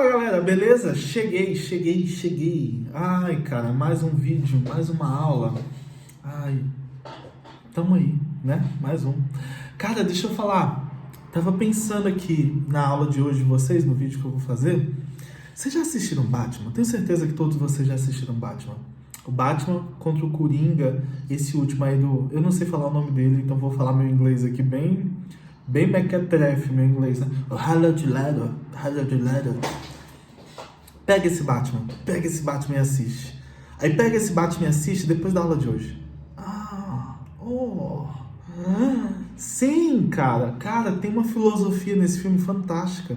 Fala galera, beleza? Cheguei. Ai, cara, mais um vídeo, mais uma aula. Ai, tamo aí, né? Mais um. Cara, deixa eu falar. Tava pensando aqui na aula de hoje de vocês, no vídeo que eu vou fazer. Vocês já assistiram Batman? Tenho certeza que todos vocês já assistiram Batman. O Batman contra o Coringa, esse último aí do... Eu não sei falar o nome dele, então vou falar meu inglês aqui bem mequetrefe, meu inglês, né? Hallowed Ladder. Pega esse Batman e assiste. Aí pega esse Batman e assiste depois da aula de hoje. Sim, cara, tem uma filosofia nesse filme fantástica.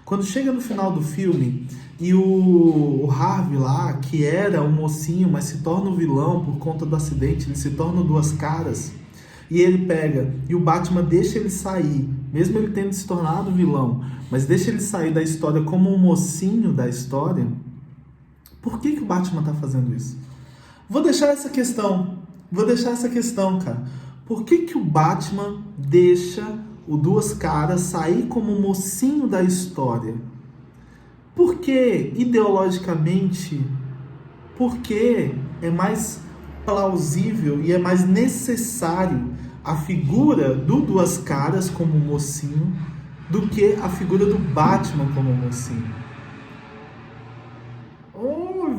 Quando chega no final do filme e o Harvey lá, que era o mocinho, mas se torna o vilão por conta do acidente, ele se torna Duas Caras, e ele pega, e o Batman deixa ele sair, mesmo ele tendo se tornado vilão, mas deixa ele sair da história como um mocinho da história. Por que o Batman tá fazendo isso? Vou deixar essa questão, cara. Por que o Batman deixa o Duas Caras sair como um mocinho da história? Porque, ideologicamente, porque é mais plausível e é mais necessário a figura do Duas Caras como mocinho do que a figura do Batman como mocinho.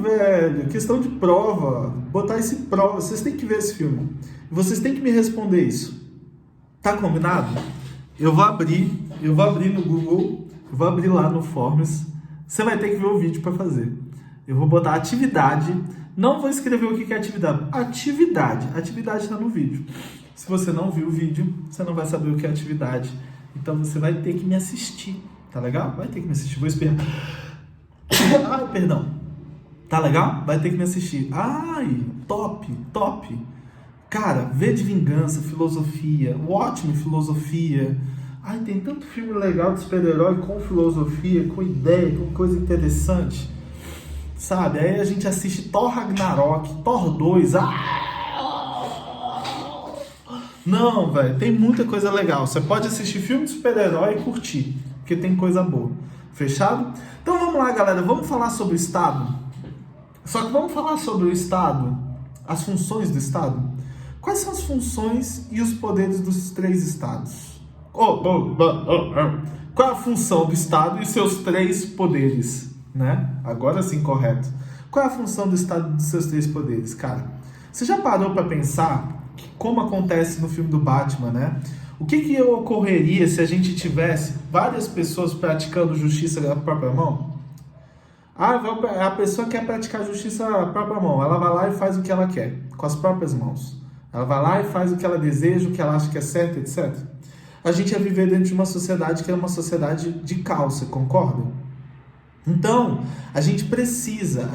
Velho, questão de prova, botar esse prova, vocês têm que ver esse filme, vocês têm que me responder isso, tá combinado? Eu vou abrir no Google, eu vou abrir lá no Forms, você vai ter que ver o vídeo para fazer. Eu vou botar atividade, não vou escrever o que é atividade está no vídeo. Se você não viu o vídeo, você não vai saber o que é atividade, então você vai ter que me assistir, tá legal? Vai ter que me assistir, vou esperar. Ai, perdão. Tá legal? Vai ter que me assistir. Ai, top. Cara, V de Vingança, filosofia, ótimo filosofia. Ai, tem tanto filme legal de super-herói com filosofia, com ideia, com coisa interessante. Sabe? Aí a gente assiste Thor Ragnarok, Thor 2. Não, velho, tem muita coisa legal. Você pode assistir filme de super-herói e curtir, porque tem coisa boa. Fechado? Então vamos lá, galera. Vamos falar sobre o Estado. Só que vamos falar sobre o Estado, as funções do Estado. Quais são as funções e os poderes dos três Estados? Qual é a função do Estado e seus três poderes? Né? Agora sim, correto. Qual é a função do Estado e dos seus três poderes? Cara, você já parou para pensar que, como acontece no filme do Batman, né? O que ocorreria se a gente tivesse várias pessoas praticando justiça da própria mão? A pessoa quer praticar justiça à própria mão. Ela vai lá e faz o que ela quer, com as próprias mãos. Ela vai lá e faz o que ela deseja, o que ela acha que é certo, etc. A gente ia viver dentro de uma sociedade que é uma sociedade de caos, você concorda? Então, a gente precisa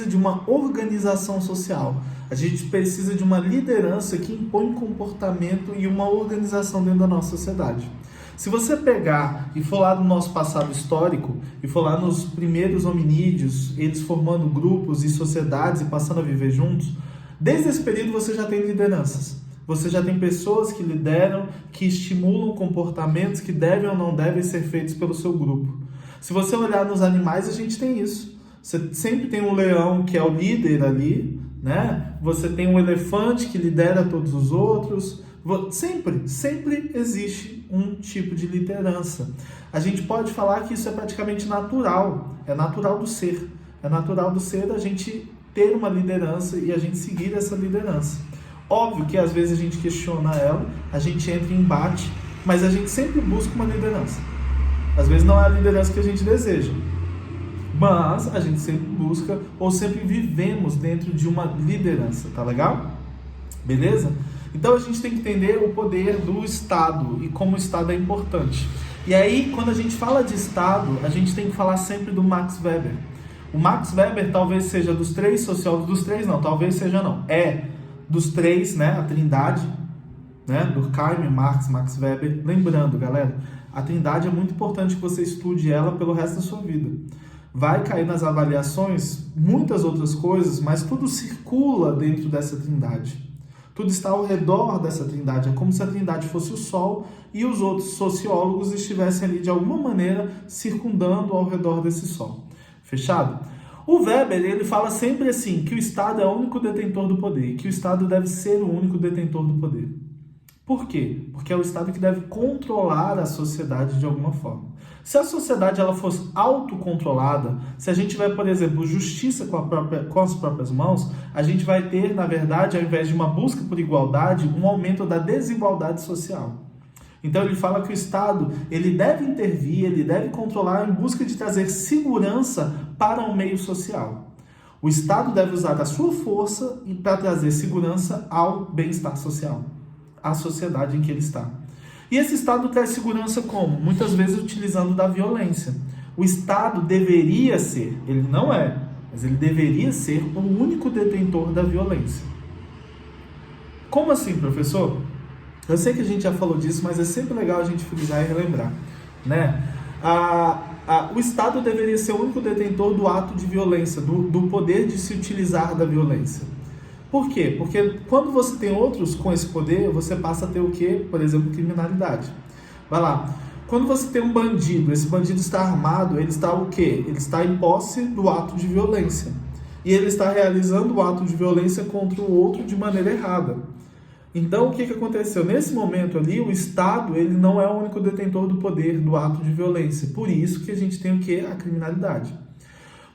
de uma organização social. A gente precisa de uma liderança que impõe comportamento e uma organização dentro da nossa sociedade. Se você pegar e for lá no nosso passado histórico, e for lá nos primeiros hominídeos, eles formando grupos e sociedades e passando a viver juntos, desde esse período você já tem lideranças. Você já tem pessoas que lideram, que estimulam comportamentos que devem ou não devem ser feitos pelo seu grupo. Se você olhar nos animais, a gente tem isso. Você sempre tem um leão que é o líder ali, né? Você tem um elefante que lidera todos os outros. Sempre existe um tipo de liderança. A gente pode falar que isso é praticamente natural. É natural do ser. É natural do ser a gente ter uma liderança e a gente seguir essa liderança. Óbvio que às vezes a gente questiona ela, a gente entra em embate, mas a gente sempre busca uma liderança. Às vezes não é a liderança que a gente deseja, mas a gente sempre busca ou sempre vivemos dentro de uma liderança, tá legal? Beleza? Então a gente tem que entender o poder do Estado e como o Estado é importante. E aí, quando a gente fala de Estado, a gente tem que falar sempre do Max Weber. O Max Weber talvez seja dos três sociólogos, dos três, né, a trindade, né, Durkheim, Marx, Max Weber. Lembrando, galera, a trindade é muito importante que você estude ela pelo resto da sua vida. Vai cair nas avaliações muitas outras coisas, mas tudo circula dentro dessa trindade. Tudo está ao redor dessa trindade. É como se a trindade fosse o Sol e os outros sociólogos estivessem ali de alguma maneira circundando ao redor desse Sol. Fechado? O Weber, ele fala sempre assim, que o Estado é o único detentor do poder, que o Estado deve ser o único detentor do poder. Por quê? Porque é o Estado que deve controlar a sociedade de alguma forma. Se a sociedade ela fosse autocontrolada, se a gente tiver, por exemplo, justiça com as próprias mãos, a gente vai ter, na verdade, ao invés de uma busca por igualdade, um aumento da desigualdade social. Então ele fala que o Estado ele deve intervir, ele deve controlar em busca de trazer segurança para o meio social. O Estado deve usar a sua força para trazer segurança ao bem-estar social, à sociedade em que ele está. E esse Estado traz segurança como? Muitas vezes utilizando da violência. O Estado deveria ser, ele não é, mas ele deveria ser o único detentor da violência. Como assim, professor? Eu sei que a gente já falou disso, mas é sempre legal a gente frisar e relembrar, né? O Estado deveria ser o único detentor do ato de violência, do poder de se utilizar da violência. Por quê? Porque quando você tem outros com esse poder, você passa a ter o quê? Por exemplo, criminalidade. Vai lá. Quando você tem um bandido, esse bandido está armado, ele está o quê? Ele está em posse do ato de violência. E ele está realizando o ato de violência contra o outro de maneira errada. Então, o que aconteceu? Nesse momento ali, o Estado ele não é o único detentor do poder, do ato de violência. Por isso que a gente tem o quê? A criminalidade.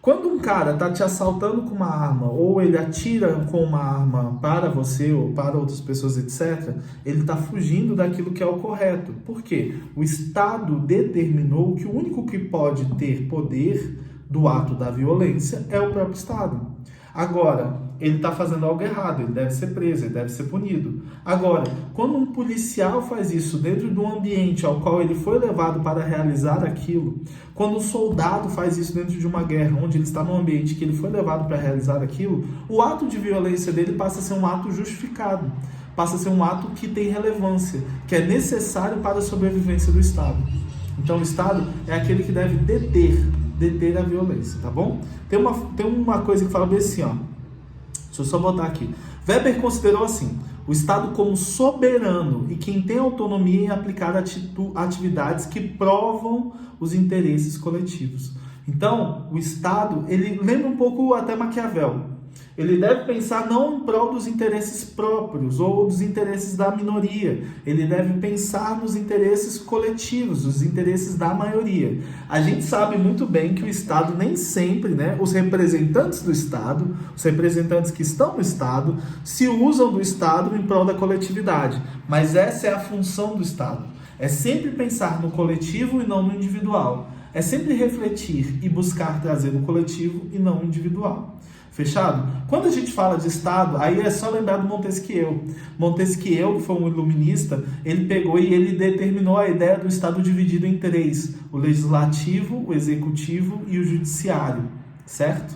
Quando um cara está te assaltando com uma arma, ou ele atira com uma arma para você ou para outras pessoas, etc., ele está fugindo daquilo que é o correto. Por quê? O Estado determinou que o único que pode ter poder do ato da violência é o próprio Estado. Agora, ele está fazendo algo errado, ele deve ser preso, ele deve ser punido. Agora, quando um policial faz isso dentro de um ambiente ao qual ele foi levado para realizar aquilo, quando um soldado faz isso dentro de uma guerra, onde ele está num ambiente que ele foi levado para realizar aquilo, o ato de violência dele passa a ser um ato justificado, passa a ser um ato que tem relevância, que é necessário para a sobrevivência do Estado. Então, o Estado é aquele que deve deter a violência, tá bom? Tem uma coisa que fala bem assim, ó. Deixa eu só botar aqui. Weber considerou assim, o Estado como soberano e quem tem autonomia em aplicar atividades que provam os interesses coletivos. Então, o Estado, ele lembra um pouco até Maquiavel. Ele deve pensar não em prol dos interesses próprios ou dos interesses da minoria. Ele deve pensar nos interesses coletivos, os interesses da maioria. A gente sabe muito bem que o Estado nem sempre, né, os representantes do Estado, os representantes que estão no Estado, se usam do Estado em prol da coletividade. Mas essa é a função do Estado. É sempre pensar no coletivo e não no individual. É sempre refletir e buscar trazer o coletivo e não o individual. Fechado? Quando a gente fala de Estado, aí é só lembrar do Montesquieu. Montesquieu, que foi um iluminista, ele pegou e ele determinou a ideia do Estado dividido em três: o legislativo, o executivo e o judiciário, certo?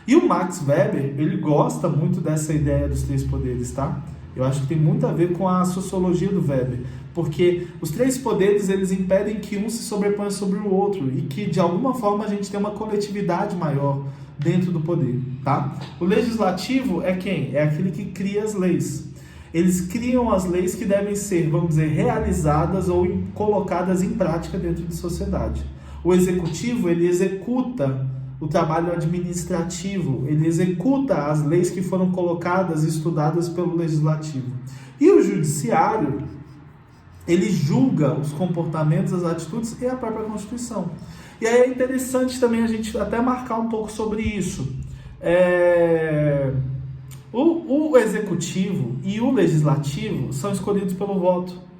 E o Max Weber, ele gosta muito dessa ideia dos três poderes, tá? Eu acho que tem muito a ver com a sociologia do Weber, porque os três poderes, eles impedem que um se sobreponha sobre o outro e que, de alguma forma, a gente tenha uma coletividade maior dentro do poder, tá? O legislativo é quem? É aquele que cria as leis. Eles criam as leis que devem ser, vamos dizer, realizadas ou colocadas em prática dentro da sociedade. O executivo, ele executa o trabalho administrativo, ele executa as leis que foram colocadas e estudadas pelo legislativo. E o judiciário, ele julga os comportamentos, as atitudes e a própria Constituição. E aí é interessante também a gente até marcar um pouco sobre isso. O executivo e o legislativo são escolhidos pelo voto.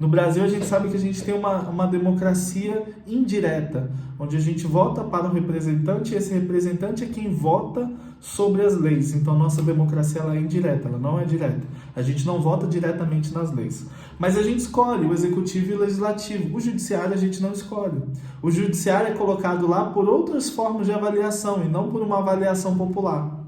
No Brasil, a gente sabe que a gente tem uma democracia indireta, onde a gente vota para um representante e esse representante é quem vota sobre as leis. Então, nossa democracia ela é indireta, ela não é direta. A gente não vota diretamente nas leis. Mas a gente escolhe o executivo e o legislativo. O judiciário a gente não escolhe. O judiciário é colocado lá por outras formas de avaliação e não por uma avaliação popular.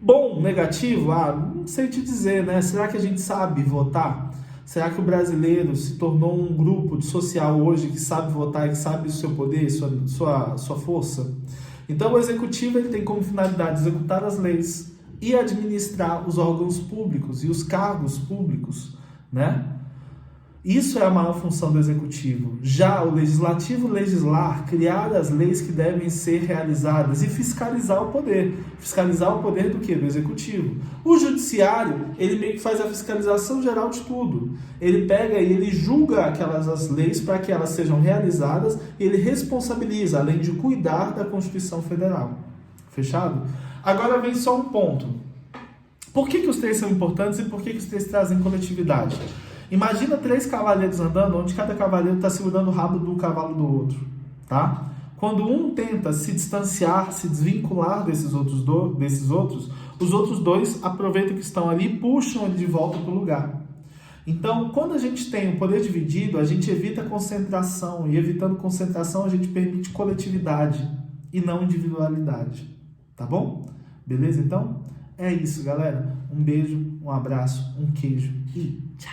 Bom, negativo? Não sei te dizer, né? Será que a gente sabe votar? Será que o brasileiro se tornou um grupo social hoje que sabe votar e que sabe o seu poder, sua força? Então, o executivo ele tem como finalidade executar as leis, e administrar os órgãos públicos e os cargos públicos, né? Isso é a maior função do executivo. Já o legislativo legislar, criar as leis que devem ser realizadas e fiscalizar o poder. Fiscalizar o poder do quê? Do executivo. O judiciário, ele meio que faz a fiscalização geral de tudo. Ele pega e ele julga as leis para que elas sejam realizadas e ele responsabiliza, além de cuidar da Constituição Federal. Fechado? Agora vem só um ponto. Por que os três são importantes e por que os três trazem coletividade? Imagina 3 cavaleiros andando, onde cada cavaleiro está segurando o rabo do cavalo do outro, tá? Quando um tenta se distanciar, se desvincular desses outros, os outros 2 aproveitam que estão ali e puxam ele de volta para o lugar. Então, quando a gente tem o poder dividido, a gente evita concentração, e evitando concentração a gente permite coletividade e não individualidade, tá bom? Beleza, então? É isso, galera. Um beijo, um abraço, um queijo e tchau!